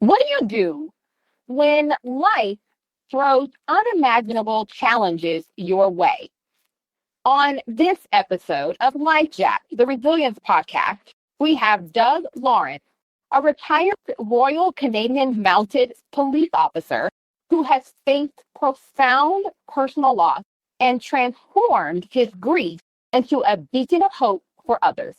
What do you do when life throws unimaginable challenges your way? On this episode of Life Jack, the Resilience Podcast, we have Doug Lawrence, a retired Royal Canadian Mounted Police officer who has faced profound personal loss and transformed his grief into a beacon of hope for others.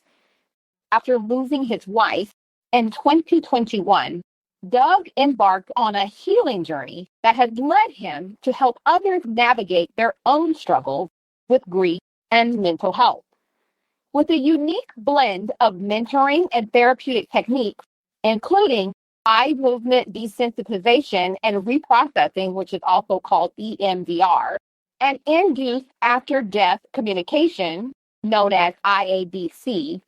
After losing his wife in 2021, Doug embarked on a healing journey that has led him to help others navigate their own struggles with grief and mental health. With a unique blend of mentoring and therapeutic techniques, including eye movement desensitization and reprocessing, which is also called EMDR, and induced after-death communication, known as IABC,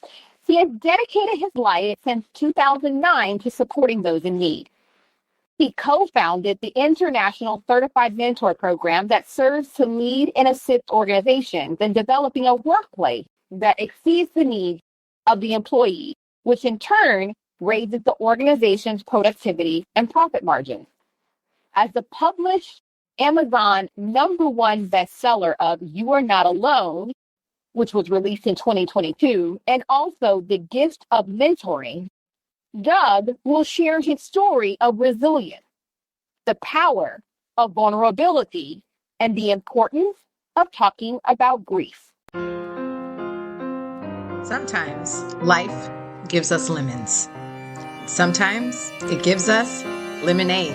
he has dedicated his life since 2009 to supporting those in need. He co-founded the International Certified Mentor Program that serves to lead and assist organizations in developing a workplace that exceeds the needs of the employee, which in turn raises the organization's productivity and profit margins. As the published Amazon #1 bestseller of You Are Not Alone, which was released in 2022, and also The Gift of Mentoring, Doug will share his story of resilience, the power of vulnerability, and the importance of talking about grief. Sometimes life gives us lemons. Sometimes it gives us lemonade.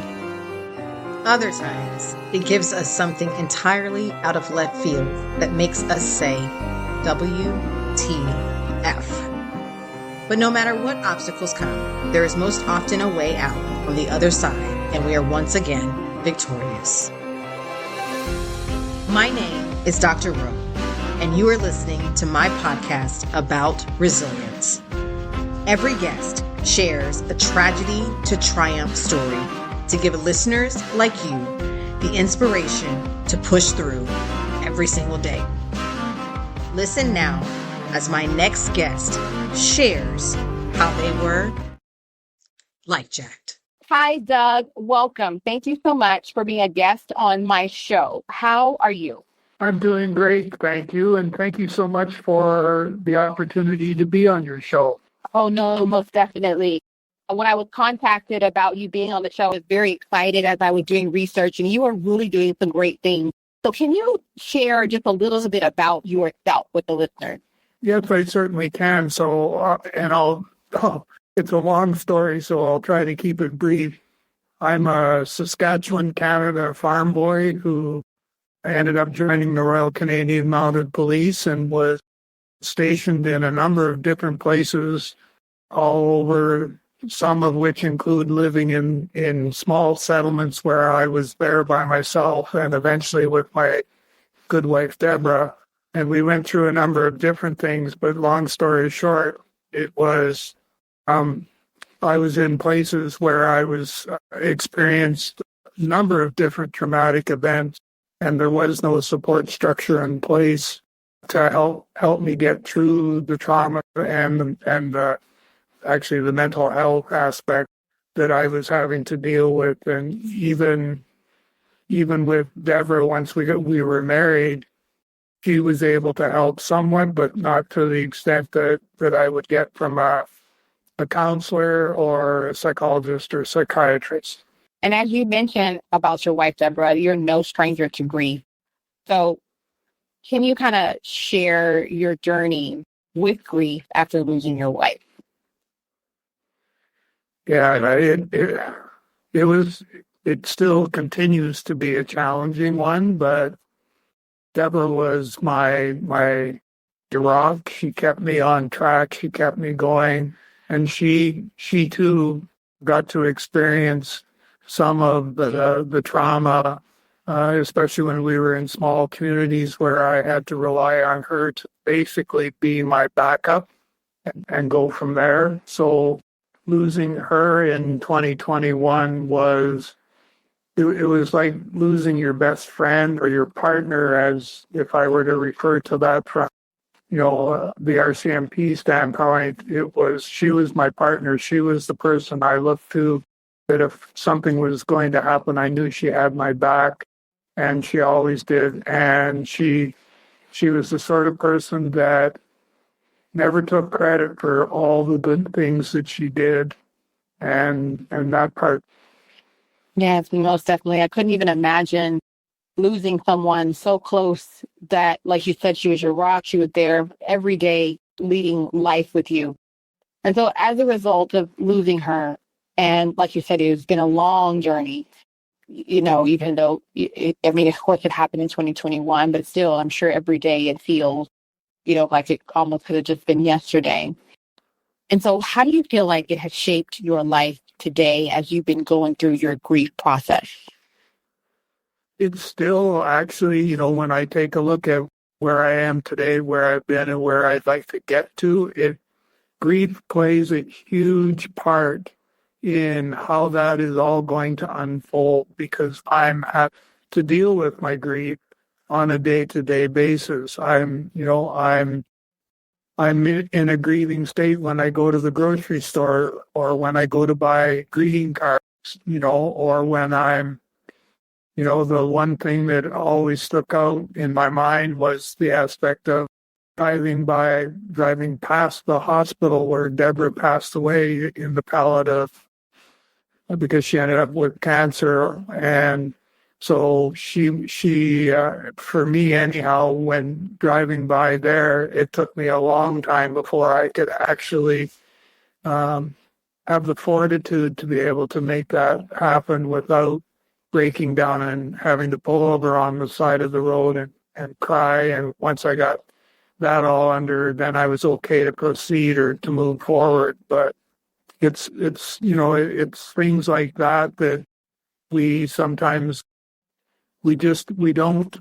Other times it gives us something entirely out of left field that makes us say, WTF. But no matter what obstacles come, there is most often a way out on the other side, and we are once again victorious. My name is Dr. Rowe, and you are listening to my podcast about resilience. Every guest shares a tragedy to triumph story to give listeners like you the inspiration to push through every single day. Listen now as my next guest shares how they were life-jacked. Hi, Doug. Welcome. Thank you so much for being a guest on my show. How are you? I'm doing great, thank you. And thank you so much for the opportunity to be on your show. Oh, no, most definitely. When I was contacted about you being on the show, I was very excited as I was doing research, and you are really doing some great things. So can you share just a little bit about yourself with the listeners? Yes, I certainly can. So, it's a long story, so I'll try to keep it brief. I'm a Saskatchewan, Canada farm boy who ended up joining the Royal Canadian Mounted Police and was stationed in a number of different places all over, some of which include living in small settlements where I was there by myself and eventually with my good wife, Deborah. And we went through a number of different things, but long story short, it was, I was in places where I was experienced a number of different traumatic events, and there was no support structure in place to help me get through the trauma and actually the mental health aspect that I was having to deal with. And even with Deborah, once we were married, she was able to help somewhat, but not to the extent that I would get from a counselor or a psychologist or psychiatrist. And as you mentioned about your wife, Deborah, you're no stranger to grief. So can you kind of share your journey with grief after losing your wife? Yeah, it still continues to be a challenging one, but Deborah was my rock. She kept me on track. She kept me going, and she too got to experience some of the trauma, especially when we were in small communities where I had to rely on her to basically be my backup and go from there. So losing her in 2021 was it was like losing your best friend or your partner, as if I were to refer to that from the RCMP standpoint. She was my partner. She was the person I looked to that if something was going to happen, I knew she had my back, and she always did. And she was the sort of person that never took credit for all the good things that she did, and that part. Yes, most definitely. I couldn't even imagine losing someone so close that, like you said, she was your rock. She was there every day leading life with you. And so as a result of losing her, and like you said, it's been a long journey, even though, of course it happened in 2021, but still, I'm sure every day it feels, like it almost could have just been yesterday. And so how do you feel like it has shaped your life today as you've been going through your grief process? It's still actually, when I take a look at where I am today, where I've been, and where I'd like to get to, grief plays a huge part in how that is all going to unfold, because I'm have to deal with my grief on a day-to-day basis. I'm in a grieving state when I go to the grocery store, or when I go to buy greeting cards, or when I'm, the one thing that always stuck out in my mind was the aspect of driving past the hospital where Deborah passed away in the palliative, because she ended up with cancer. And so for me anyhow, when driving by there, it took me a long time before I could actually have the fortitude to be able to make that happen without breaking down and having to pull over on the side of the road and cry. And once I got that all under, then I was okay to proceed or to move forward. But it's things like that we sometimes we don't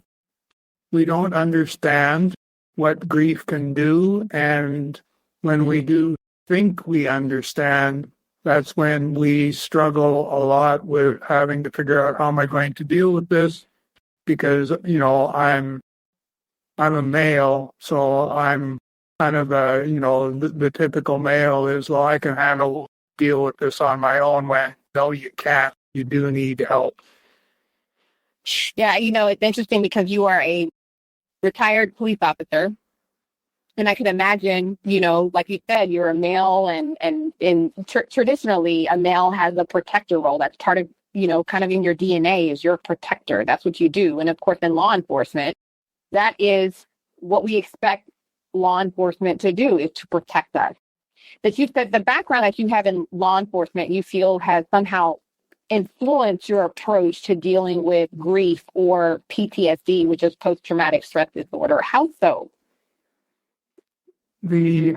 understand what grief can do. And when we do think we understand, that's when we struggle a lot with having to figure out, how am I going to deal with this? Because, I'm a male, so I'm kind of the typical male is, well, I can deal with this on my own. When, no, you can't. You do need help. Yeah, it's interesting because you are a retired police officer. And I can imagine, like you said, you're a male, and traditionally, a male has a protector role. That's part of, kind of in your DNA, is you're a protector. That's what you do. And of course, in law enforcement, that is what we expect law enforcement to do, is to protect us. But you said the background that you have in law enforcement, you feel has somehow influenced your approach to dealing with grief or PTSD, which is post-traumatic stress disorder. How so? I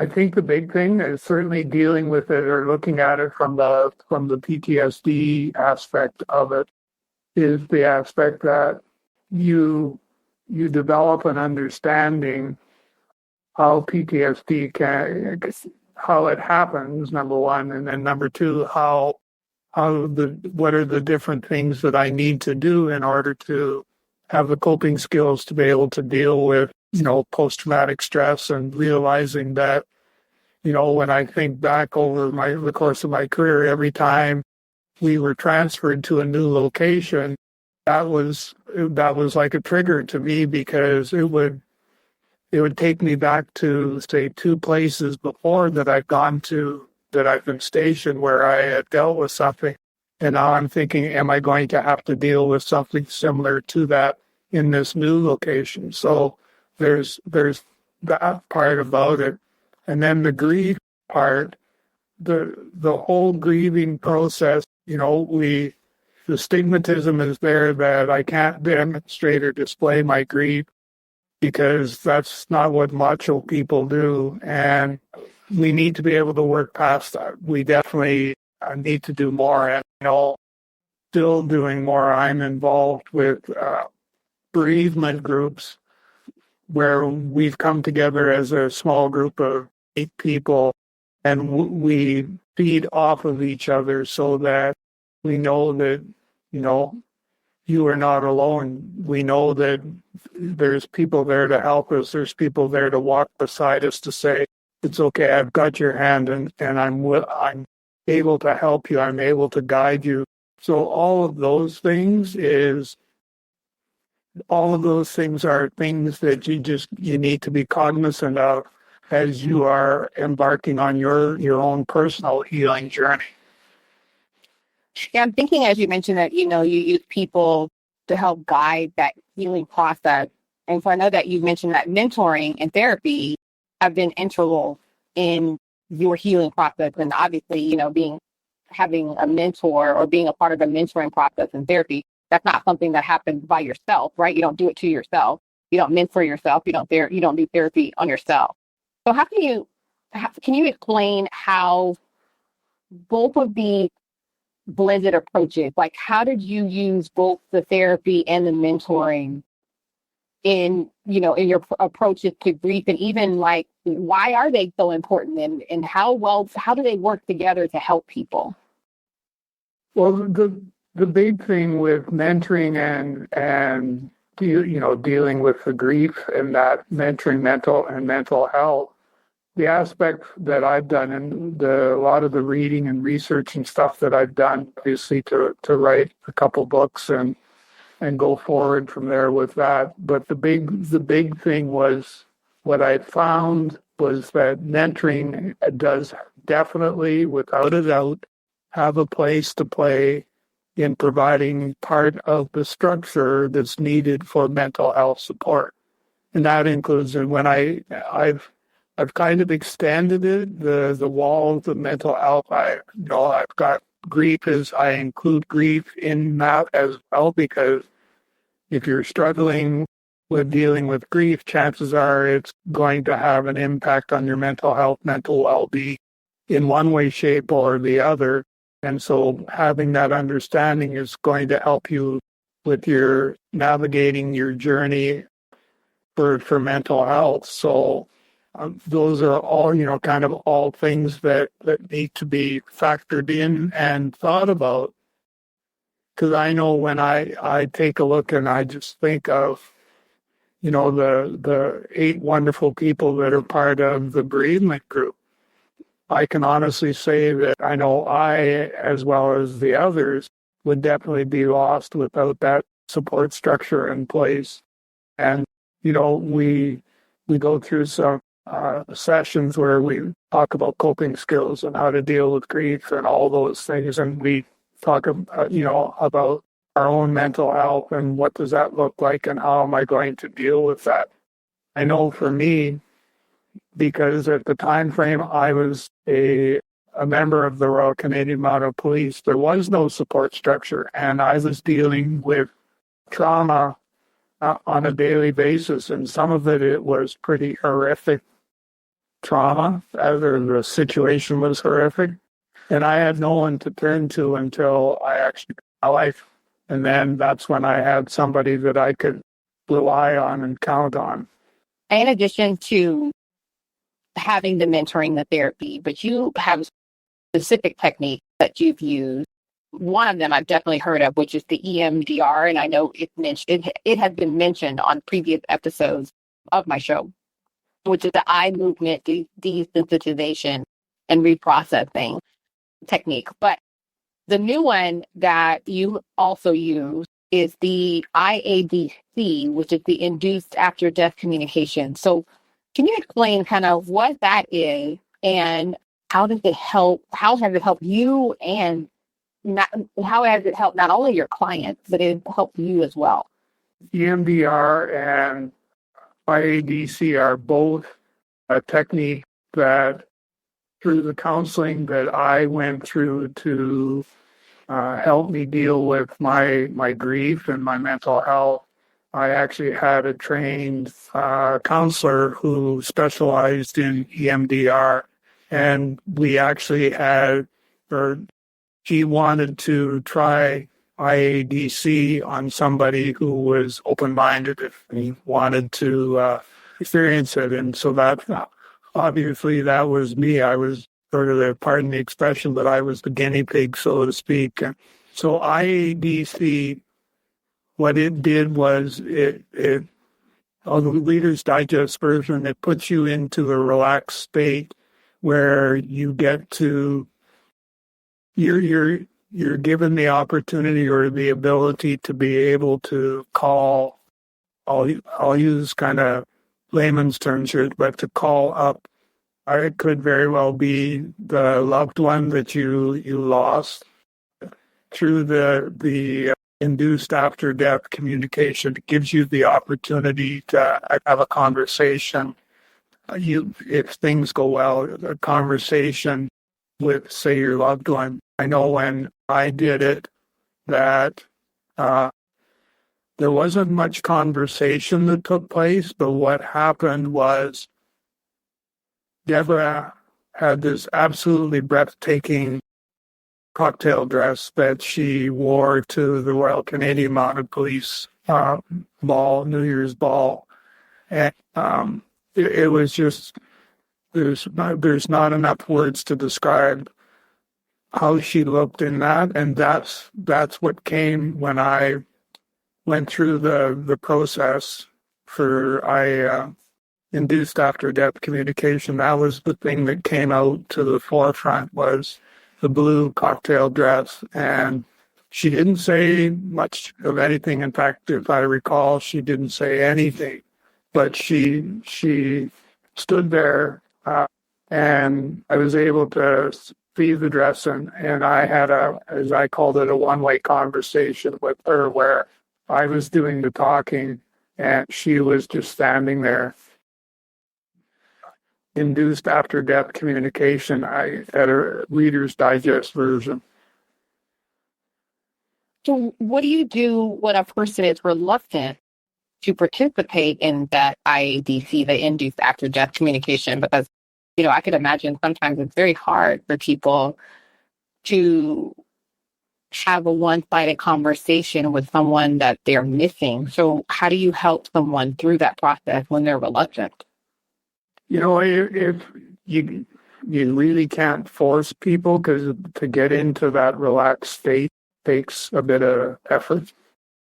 think the big thing is certainly dealing with it, or looking at it from the PTSD aspect of it, is the aspect that you develop an understanding how PTSD how it happens, number one, and then number two, what are the different things that I need to do in order to have the coping skills to be able to deal with, post-traumatic stress. And realizing that, when I think back over the course of my career, every time we were transferred to a new location, that was like a trigger to me, because it would take me back to, say, two places before that I've gone to, that I've been stationed, where I had dealt with something. And now I'm thinking, am I going to have to deal with something similar to that in this new location? So there's that part about it. And then the grief part, the whole grieving process, the stigmatism is there that I can't demonstrate or display my grief, because that's not what macho people do. And we need to be able to work past that. We definitely need to do more, and still doing more. I'm involved with bereavement groups, where we've come together as a small group of 8 people, and we feed off of each other, so that we know that, you are not alone. We know that there's people there to help us. There's people there to walk beside us, to say, it's okay, I've got your hand, and I'm here. And we able to help you. I'm able to guide you. So all of those things are things that you need to be cognizant of as you are embarking on your own personal healing journey. Yeah, I'm thinking as you mentioned that, you use people to help guide that healing process. And so I know that you mentioned that mentoring and therapy have been integral in your healing process. And obviously, having a mentor or being a part of a mentoring process in therapy, that's not something that happens by yourself, right? You don't do it to yourself. You don't mentor yourself. You don't do therapy on yourself. So can you explain how both of these blended approaches, like how did you use both the therapy and the mentoring in your approaches to grief, and even like why are they so important, and how do they work together to help people? Well, the big thing with mentoring and dealing with the grief and that mentoring mental health, the aspect that I've done and a lot of the reading and research and stuff that I've done, obviously to write a couple books and go forward from there with that. But the big thing was what I found was that mentoring does definitely, without a doubt, have a place to play in providing part of the structure that's needed for mental health support. And that includes, and when I've kind of extended it, the walls of mental health. I've got grief I include grief in that as well, because if you're struggling with dealing with grief, chances are it's going to have an impact on your mental health, mental well-being in one way, shape, or the other. And so having that understanding is going to help you with your navigating your journey for mental health. So those are all, kind of all things that need to be factored in and thought about. Because I know when I take a look and I just think of, the 8 wonderful people that are part of the bereavement group, I can honestly say that I know I, as well as the others, would definitely be lost without that support structure in place. And, we go through some sessions where we talk about coping skills and how to deal with grief and all those things. And we talk, about our own mental health and what does that look like and how am I going to deal with that. I know for me, because at the time frame I was a member of the Royal Canadian Mounted Police, there was no support structure, and I was dealing with trauma on a daily basis, and some of it was pretty horrific trauma, as the situation was horrific, and I had no one to turn to until I actually got my life, and then that's when I had somebody that I could rely on and count on. In addition to having the mentoring, the therapy, but you have specific techniques that you've used. One of them I've definitely heard of, which is the EMDR, and I know it has been mentioned on previous episodes of my show, which is the eye movement desensitization and reprocessing technique. But the new one that you also use is the IABC, which is the induced after death communication. So can you explain kind of what that is and how has it helped you, and how has it helped not only your clients, but it helped you as well? EMDR and IABC are both a technique that, through the counseling that I went through to help me deal with my grief and my mental health, I actually had a trained counselor who specialized in EMDR, and we actually she wanted to try IADC on somebody who was open-minded if he wanted to experience it. And so that, obviously, that was me. I was sort of pardon the expression, but I was the guinea pig, so to speak. So IADC, what it did was on the Reader's Digest version, it puts you into a relaxed state where you get to you're given the opportunity or the ability to be able to call. I'll use kind of layman's terms here, but to call up. It could very well be the loved one that you lost through the induced after death communication. It gives you the opportunity to have a conversation. If things go well, a conversation with, say, your loved one. I know when I did it that there wasn't much conversation that took place, but what happened was Deborah had this absolutely breathtaking cocktail dress that she wore to the Royal Canadian Mounted Police ball, New Year's ball. And it was just, there's not enough words to describe how she looked in that. And that's what came when I went through the process for induced after death communication. That was the thing that came out to the forefront, was the blue cocktail dress. And she didn't say much of anything. In fact, if I recall, she didn't say anything, but she stood there, and I was able to see the dress, and I had as I called it, a one-way conversation with her where I was doing the talking and she was just standing there. Induced after death communication, I had a Reader's Digest version. So what do you do when a person is reluctant to participate in that IABC, the induced after death communication? Because, I could imagine sometimes it's very hard for people to have a one-sided conversation with someone that they're missing. So how do you help someone through that process when they're reluctant? If you really can't force people, because to get into that relaxed state takes a bit of effort.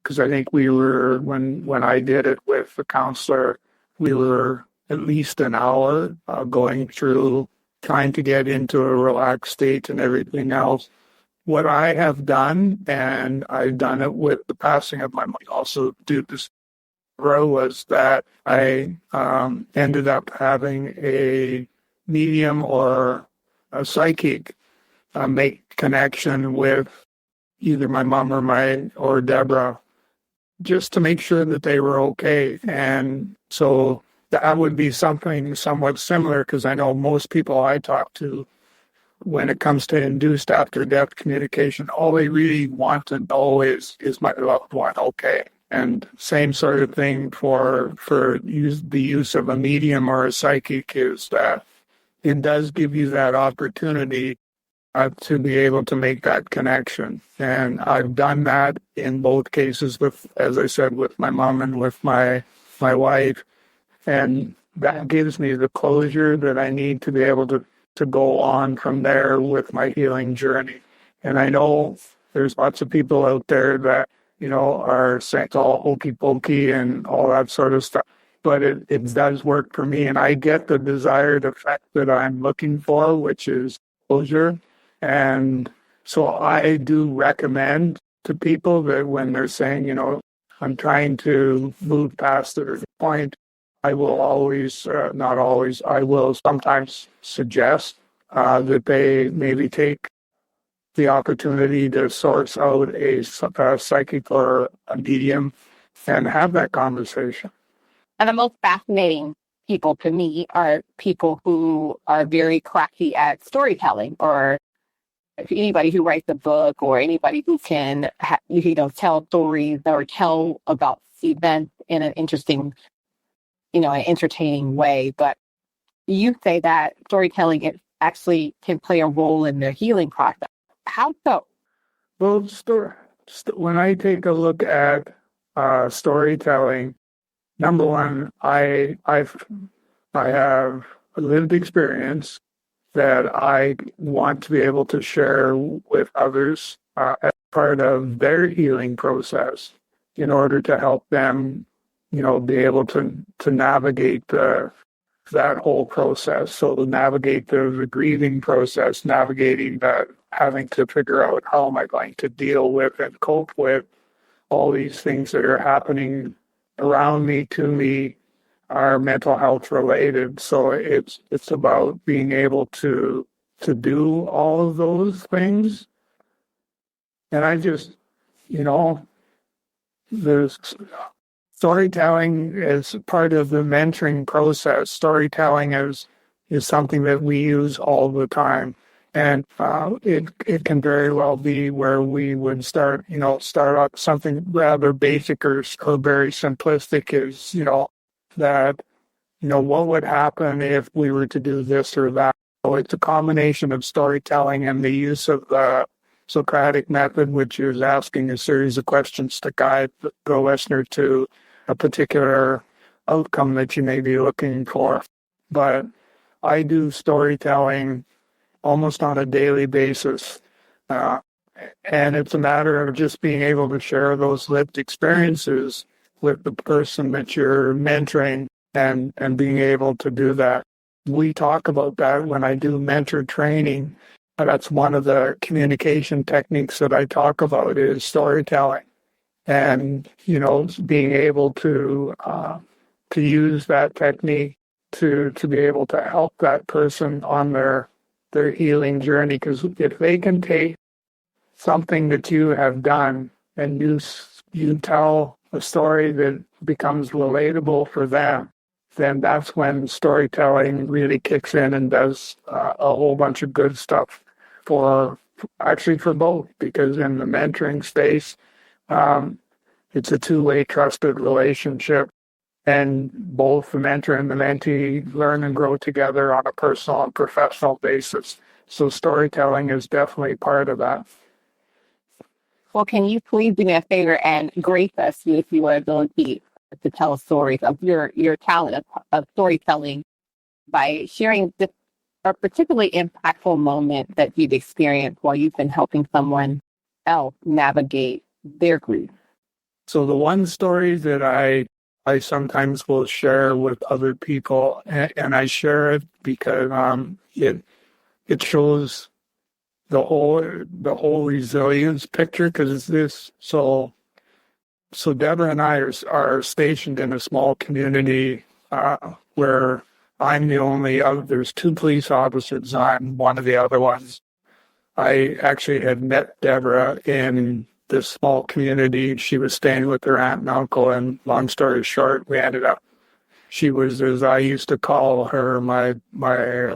Because I think we were, when I did it with the counselor, we were at least an hour going through trying to get into a relaxed state and everything else. What I have done, and I've done it with the passing of my mom, also do this, was that I ended up having a medium or a psychic make connection with either my mom or Deborah, just to make sure that they were okay. And so that would be something somewhat similar, because I know most people I talk to, when it comes to induced after death communication, all they really want to know is my loved one okay? And same sort of thing for the use of a medium or a psychic, is that it does give you that opportunity to be able to make that connection. And I've done that in both cases with, as I said, with my mom and with my wife. And that gives me the closure that I need to be able to go on from there with my healing journey. And I know there's lots of people out there that, are saying it's all hokey pokey and all that sort of stuff. But it does work for me, and I get the desired effect that I'm looking for, which is closure. And so I do recommend to people that when they're saying, I'm trying to move past the point, I will always, not always, I will sometimes suggest that they maybe take the opportunity to source out a psychic or a medium and have that conversation. And the most fascinating people to me are people who are very crafty at storytelling, or anybody who writes a book, or anybody who can, tell stories or tell about events in an interesting, an entertaining way. But you say that storytelling, it actually can play a role in the healing process. How so? Well, when I take a look at storytelling, number one, I have a lived experience that I want to be able to share with others as part of their healing process, in order to help them, be able to navigate that whole process. So to navigate the grieving process, navigating that having to figure out how am I going to deal with and cope with all these things that are happening around me, to me, are mental health related. So it's about being able to do all of those things. And I just, you know, there's storytelling is part of the mentoring process. Storytelling is something that we use all the time. And it can very well be where we would start out something rather basic or very simplistic is, that, what would happen if we were to do this or that. So it's a combination of storytelling and the use of the Socratic method, which is asking a series of questions to guide the listener to a particular outcome that you may be looking for. But I do storytelling almost on a daily basis. And it's a matter of just being able to share those lived experiences with the person that you're mentoring and being able to do that. We talk about that when I do mentor training. That's one of the communication techniques that I talk about is storytelling. And, being able to use that technique to be able to help that person on their healing journey. Because if they can take something that you have done and you tell a story that becomes relatable for them, then that's when storytelling really kicks in and does a whole bunch of good stuff for both. Because in the mentoring space, it's a two-way trusted relationship. And both the mentor and the mentee learn and grow together on a personal and professional basis. So storytelling is definitely part of that. Well, can you please do me a favor and grace us with your ability to tell stories of your talent of storytelling by sharing a particularly impactful moment that you've experienced while you've been helping someone else navigate their grief? So the one story that I sometimes will share with other people, and I share it because it shows the whole resilience picture. Because it's this. So Deborah and I are stationed in a small community where I'm the only other. There's two police officers. I'm one of the other ones. I actually had met Deborah in this small community. She was staying with her aunt and uncle, and long story short, we ended up, she was, as I used to call her, my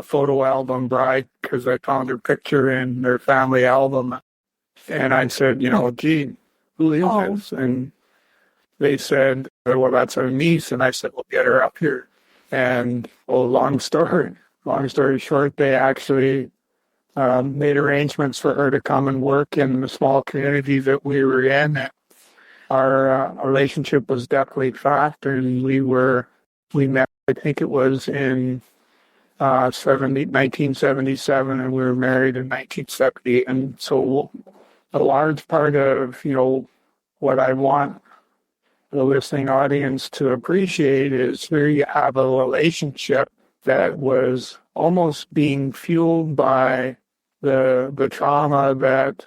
photo album bride, because I found her picture in their family album. And I said, gee, who is this? And they said, well, that's her niece. And I said, well, get her up here. And long story short, they actually made arrangements for her to come and work in the small community that we were in. Our relationship was definitely fast, and we met, I think it was in 1977, and we were married in 1970. And so a large part of, what I want the listening audience to appreciate is here you have a relationship that was almost being fueled by the trauma that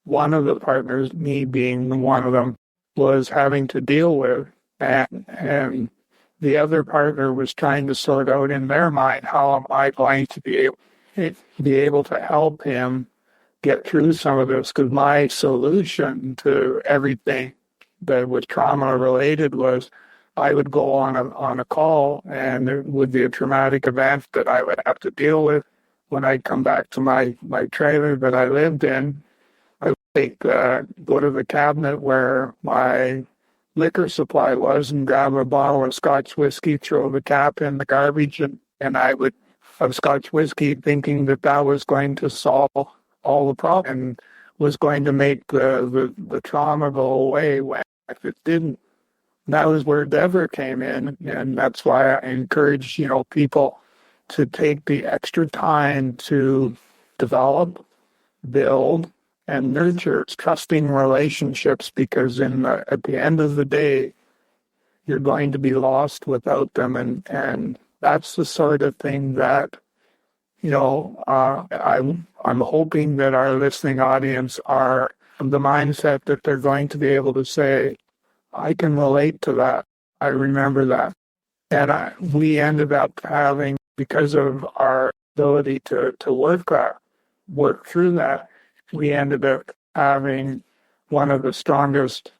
one of the partners, me being one of them, was having to deal with. And the other partner was trying to sort out in their mind, how am I going to be able to help him get through some of this? Because my solution to everything that was trauma related was I would go on a call, and there would be a traumatic event that I would have to deal with. When I'd come back to my trailer that I lived in, I would go to the cabinet where my liquor supply was and grab a bottle of Scotch whiskey, throw the cap in the garbage, and I would have Scotch whiskey, thinking that was going to solve all the problems and was going to make the trauma go away. When if it didn't, that was where Deborah came in, and that's why I encourage people to take the extra time to develop, build, and nurture trusting relationships, because at the end of the day, you're going to be lost without them. And that's the sort of thing that I'm hoping that our listening audience are of the mindset that they're going to be able to say, I can relate to that. I remember that. And we ended up having, because of our ability to work through that, we ended up having one of the strongest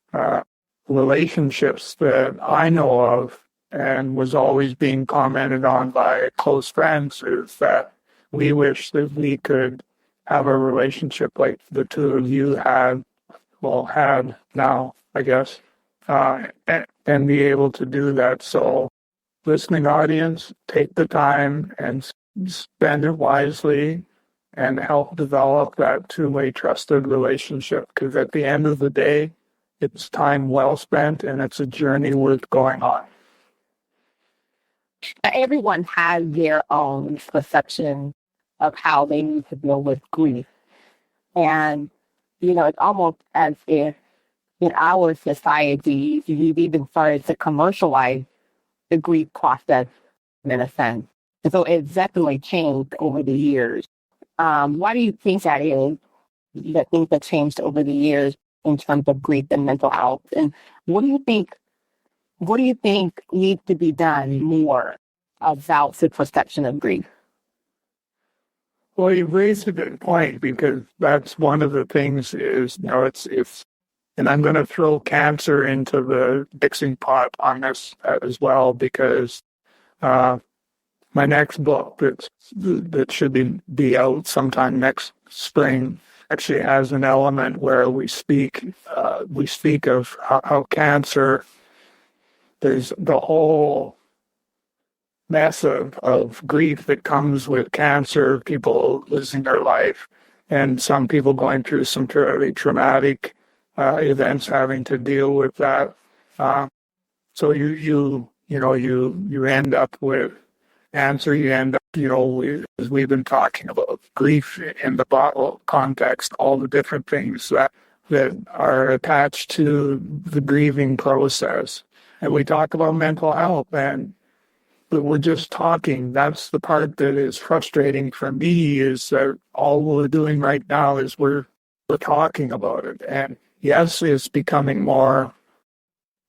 relationships that I know of, and was always being commented on by close friends, is that we wish that we could have a relationship like the two of you had now, I guess, and be able to do that. So, listening audience, take the time and spend it wisely and help develop that two-way trusted relationship. Because at the end of the day, it's time well spent and it's a journey worth going on. Everyone has their own perception of how they need to deal with grief. And, it's almost as if in our society, we've even started to commercialize the grief process in a sense. And so it's definitely changed over the years. Why do you think that is, that things have changed over the years in terms of grief and mental health? And what do you think needs to be done more about the perception of grief? Well, you raised a good point, because that's one of the things is, and I'm going to throw cancer into the mixing pot on this as well, because my next book that should be out sometime next spring actually has an element where we speak of how cancer, there's the whole mess of grief that comes with cancer, people losing their life, and some people going through some fairly traumatic events, having to deal with that. So you end up with cancer. You end up, as we've been talking about grief in the bottle context, all the different things that are attached to the grieving process. And we talk about mental health, but we're just talking. That's the part that is frustrating for me, is that all we're doing right now is we're talking about it. And yes, it's becoming more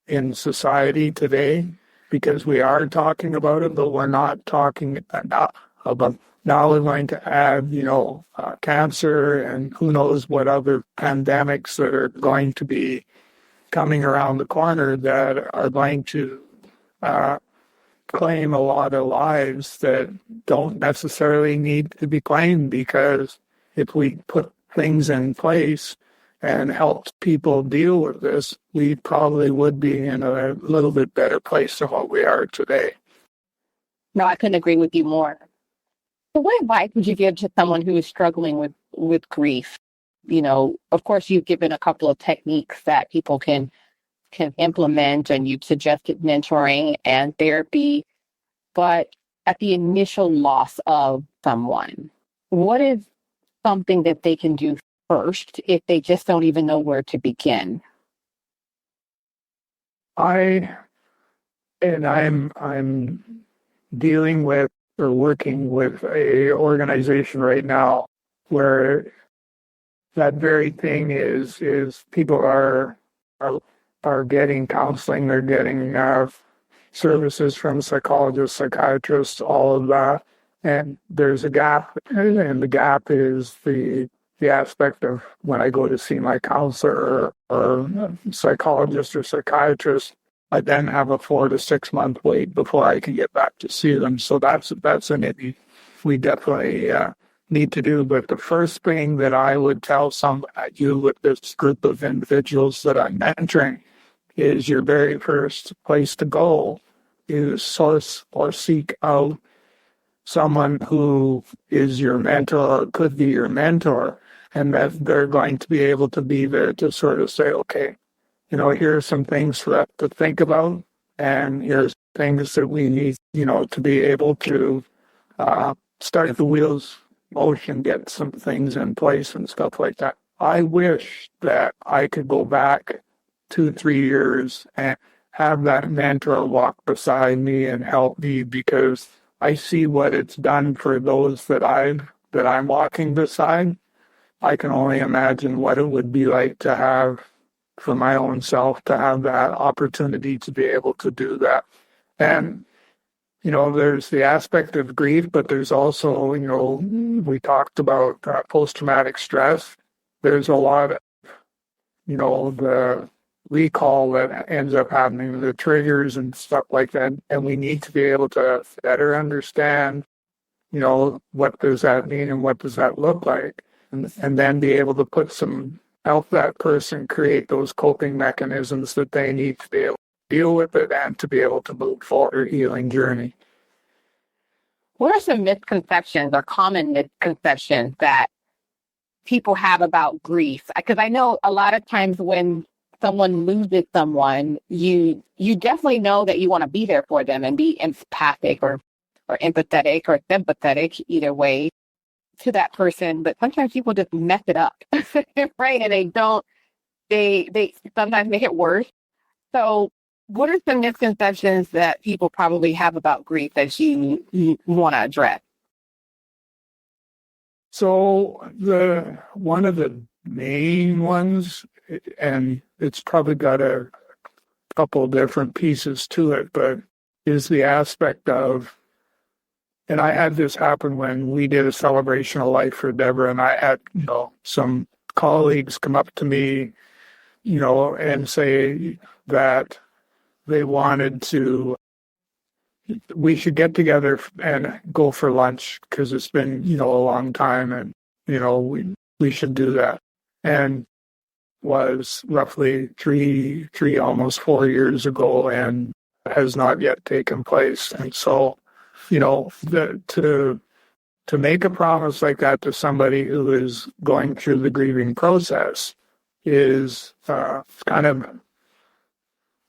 in society today because we are talking about it, but we're not talking enough about. Now we're going to add, cancer and who knows what other pandemics that are going to be coming around the corner that are going to claim a lot of lives that don't necessarily need to be claimed, because if we put things in place and helped people deal with this, we probably would be in a little bit better place than what we are today. No, I couldn't agree with you more. So what advice would you give to someone who is struggling with grief? Of course, you've given a couple of techniques that people can implement, and you've suggested mentoring and therapy. But at the initial loss of someone, what is something that they can do first if they just don't even know where to begin? I'm dealing with or working with a organization right now where that very thing is people are getting counseling, they're getting services from psychologists, psychiatrists, all of that, and there's a gap, and the gap is the aspect of when I go to see my counselor or psychologist or psychiatrist, I then have a 4 to 6 month wait before I can get back to see them. So that's an issue we definitely need to do. But the first thing that I would tell you with this group of individuals that I'm mentoring is your very first place to go is source or seek out someone who is your mentor or could be your mentor, and that they're going to be able to be there to sort of say, okay, here are some things for us to think about, and here's things that we need, to be able to start the wheels motion, get some things in place and stuff like that. I wish that I could go back 2-3 years and have that mentor walk beside me and help me, because I see what it's done for those that I'm walking beside. I can only imagine what it would be like to have, for my own self, to have that opportunity to be able to do that. And, there's the aspect of grief, but there's also, we talked about post-traumatic stress. There's a lot of, the recall that ends up happening, the triggers and stuff like that. And we need to be able to better understand, what does that mean and what does that look like? And then be able to help that person create those coping mechanisms that they need to be able to deal with it and to be able to move forward their healing journey. What are some misconceptions or common misconceptions that people have about grief? Because I know a lot of times when someone loses someone, you definitely know that you want to be there for them and be empathic or empathetic or sympathetic, either way, to that person. But sometimes people just mess it up, right? And they sometimes make it worse. So what are some misconceptions that people probably have about grief that you want to address? So one of the main ones, and it's probably got a couple different pieces to it, but is the aspect of, and I had this happen when we did a celebration of life for Deborah, and I had, some colleagues come up to me, and say that they wanted we should get together and go for lunch because it's been, a long time, and, we should do that. And was roughly three, almost 4 years ago, and has not yet taken place. And so, to make a promise like that to somebody who is going through the grieving process is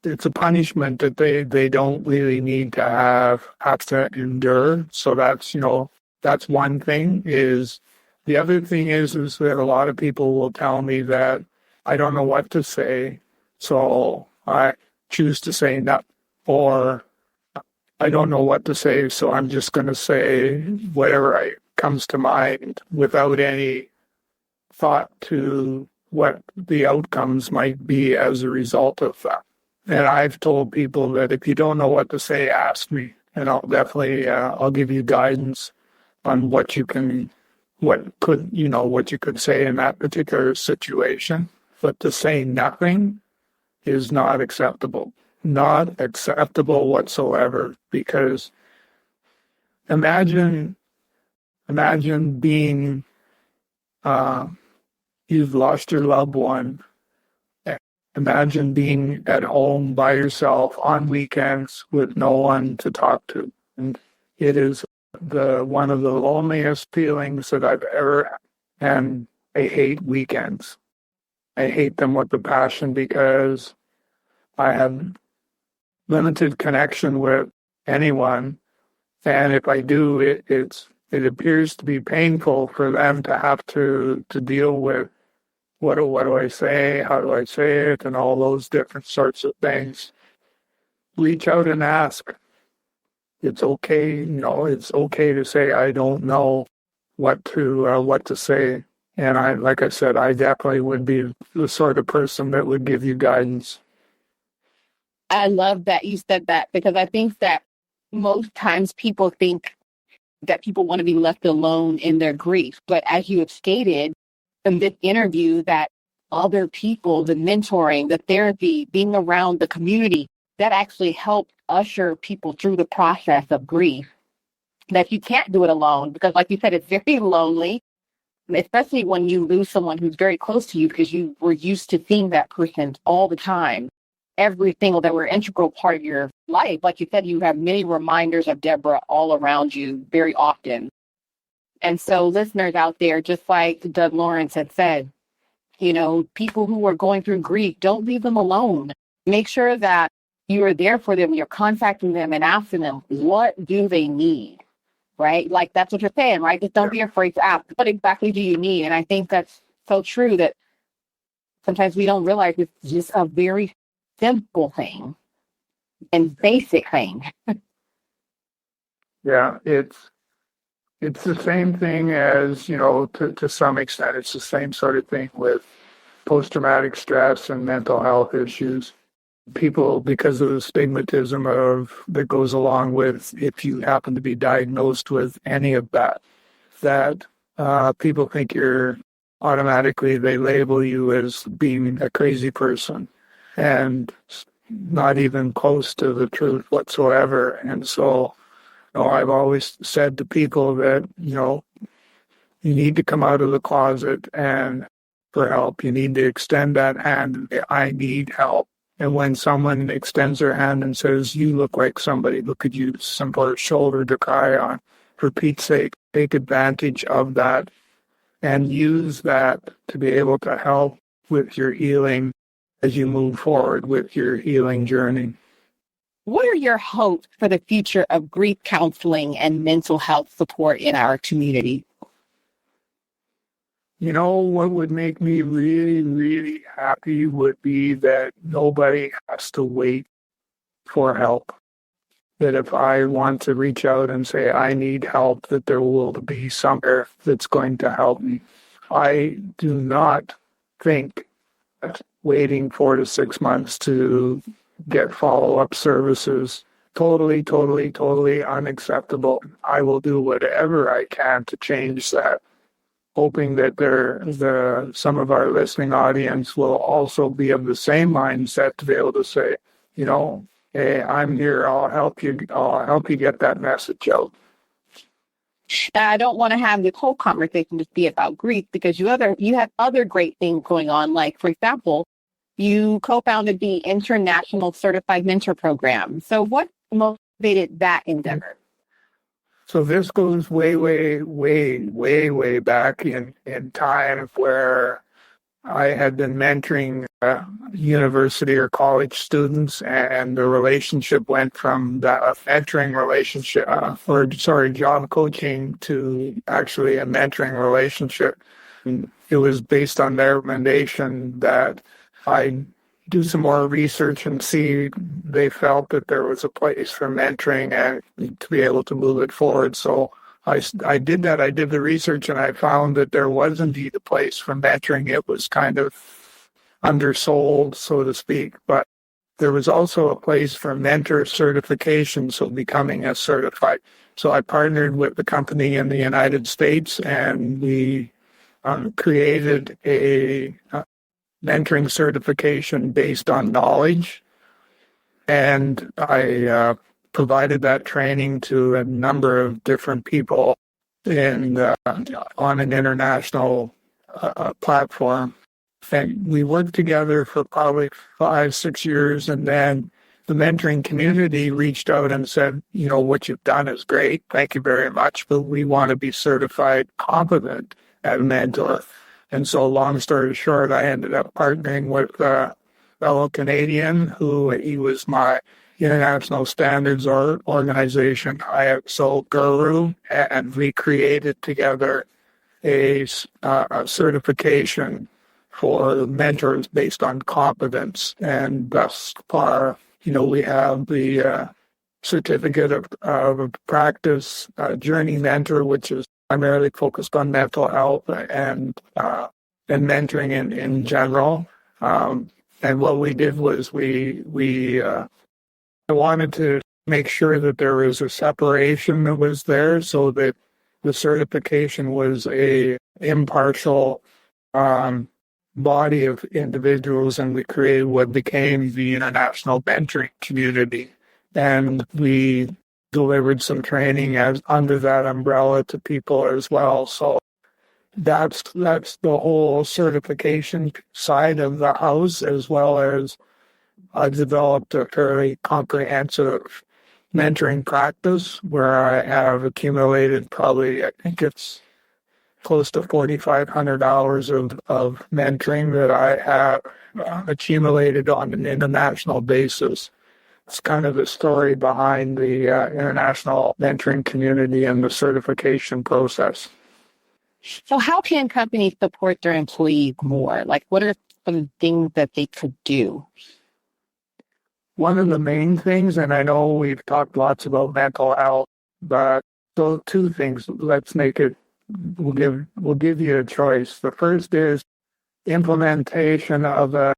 it's a punishment that they don't really need to have to endure. So that's one thing. The other thing is that a lot of people will tell me that I don't know what to say, so I choose to say no, or I don't know what to say, so I'm just going to say whatever comes to mind without any thought to what the outcomes might be as a result of that. And I've told people that if you don't know what to say, ask me, and I'll definitely I'll give you guidance on what you could say in that particular situation. But to say nothing is not acceptable whatsoever. Because imagine being you've lost your loved one. Imagine being at home by yourself on weekends with no one to talk to. And it is one of the loneliest feelings that I've ever had. And I hate weekends. I hate them with a passion because I have limited connection with anyone. And if I do, it appears to be painful for them to have to deal with what do I say, how do I say it, and all those different sorts of things. Reach out and ask. It's okay, it's okay to say I don't know what to say. And like I said, I definitely would be the sort of person that would give you guidance. I love that you said that, because I think that most times people think that people want to be left alone in their grief. But as you have stated in this interview, that other people, the mentoring, the therapy, being around the community, that actually helps usher people through the process of grief. That you can't do it alone, because like you said, it's very lonely, especially when you lose someone who's very close to you, because you were used to seeing that person all the time, every single, that were an integral part of your life. Like you said, you have many reminders of Deborah all around you very often. And so listeners out there, just like Doug Lawrence had said, people who are going through grief, don't leave them alone. Make sure that you are there for them. You're contacting them and asking them, what do they need? Right? Like that's what you're saying, right? Just don't be afraid to ask, what exactly do you need? And I think that's so true, that sometimes we don't realize it's just a very simple thing and basic thing. Yeah, it's the same thing as, to some extent, it's the same sort of thing with post-traumatic stress and mental health issues. People, because of the stigmatism that goes along with if you happen to be diagnosed with any of that people think they label you as being a crazy person, and not even close to the truth whatsoever. And so, I've always said to people that, you need to come out of the closet and for help. You need to extend that hand and say, I need help. And when someone extends their hand and says, you look like somebody who could use some shoulder to cry on, for Pete's sake, take advantage of that and use that to be able to help with your healing as you move forward with your healing journey. What are your hopes for the future of grief counseling and mental health support in our community? What would make me really, really happy would be that nobody has to wait for help. That if I want to reach out and say, I need help, that there will be somewhere that's going to help me. I do not think that waiting 4 to 6 months to get follow-up services totally, totally, totally unacceptable. I will do whatever I can to change that, hoping that some of our listening audience will also be of the same mindset to be able to say, hey, I'm here. I'll help you. I'll help you get that message out. I don't want to have this whole conversation just be about grief, because you have other great things going on. Like, for example, you co-founded the International Certified Mentor Program. So what motivated that endeavor? So this goes way, way, way, way, way back in time, where I had been mentoring university or college students, and the relationship went from that mentoring relationship, job coaching, to actually a mentoring relationship. And it was based on their recommendation that I do some more research and see they felt that there was a place for mentoring and to be able to move it forward. So I did that. I did the research, and I found that there was indeed a place for mentoring. It was kind of undersold, so to speak, but there was also a place for mentor certification, so becoming a certified. So I partnered with the company in the United States, and we created a mentoring certification based on knowledge. And I provided that training to a number of different people on an international platform. And we worked together for probably 5-6 years, and then the mentoring community reached out and said, what you've done is great, thank you very much, but we want to be certified competent as a mentor. And so, long story short, I ended up partnering with a fellow Canadian he was my international standards organization, ISO guru, and we created together a certification for mentors based on competence. And thus far, we have the certificate of practice journey mentor, which is primarily focused on mental health and mentoring in general. And what we did was we wanted to make sure that there was a separation that was there, so that the certification was a impartial body of individuals, and we created what became the International Mentoring Community. And we delivered some training under that umbrella to people as well. So that's the whole certification side of the house, as well as I developed a fairly comprehensive mentoring practice where I have accumulated probably, I think it's close to 4,500 hours of mentoring that I have accumulated on an international basis. It's kind of the story behind the international mentoring community and the certification process. So how can companies support their employees more? Like, what are some things that they could do? One of the main things, and I know we've talked lots about mental health, But so two things. Let's make it. We'll give you a choice. The first is implementation of a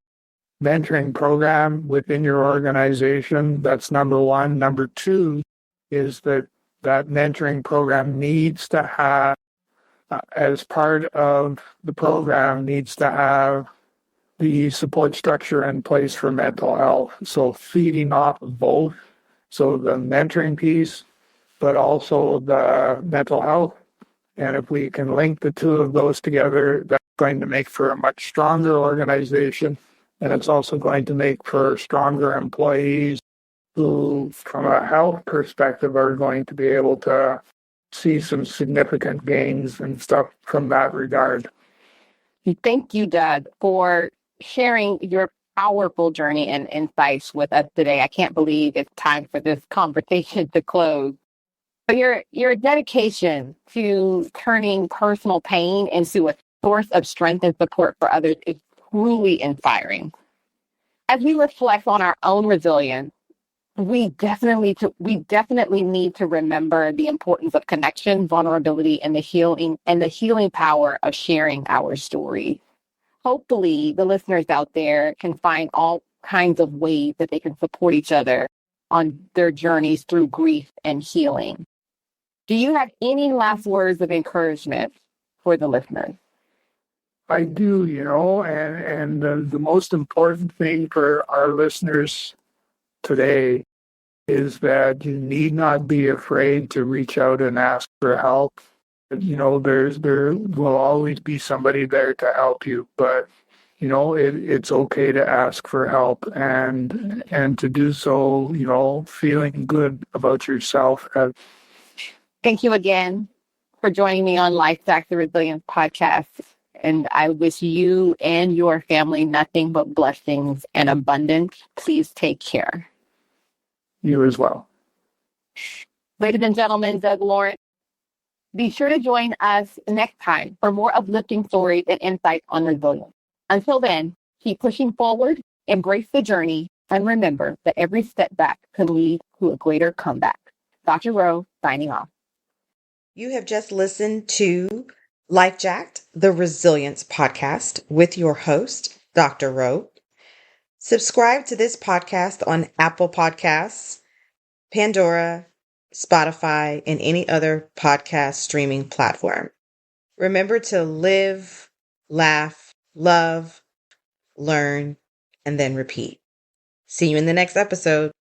mentoring program within your organization. That's number one. Number two is that mentoring program needs to have, as part of the program, needs to have the support structure in place for mental health. So feeding off of both. So the mentoring piece, but also the mental health. And if we can link the two of those together, that's going to make for a much stronger organization. And it's also going to make for stronger employees who, from a health perspective, are going to be able to see some significant gains and stuff from that regard. Thank you, Doug, for sharing your powerful journey and insights with us today. I can't believe it's time for this conversation to close. But your dedication to turning personal pain into a source of strength and support for others is truly inspiring. As we reflect on our own resilience, we definitely need to remember the importance of connection, vulnerability, and the healing power of sharing our story. Hopefully, the listeners out there can find all kinds of ways that they can support each other on their journeys through grief and healing. Do you have any last words of encouragement for the listeners? I do, and the most important thing for our listeners today is that you need not be afraid to reach out and ask for help. There will always be somebody there to help you, but it's okay to ask for help and to do so, feeling good about yourself. Thank you again for joining me on Life Jack the Resilience podcast. And I wish you and your family nothing but blessings and abundance. Please take care. You as well. Ladies and gentlemen, Doug Lawrence. Be sure to join us next time for more uplifting stories and insights on resilience. Until then, keep pushing forward, embrace the journey, and remember that every step back can lead to a greater comeback. Dr. Rowe, signing off. You have just listened to Life Jacked, the Resilience Podcast with your host, Dr. Rowe. Subscribe to this podcast on Apple Podcasts, Pandora, Spotify, and any other podcast streaming platform. Remember to live, laugh, love, learn, and then repeat. See you in the next episode.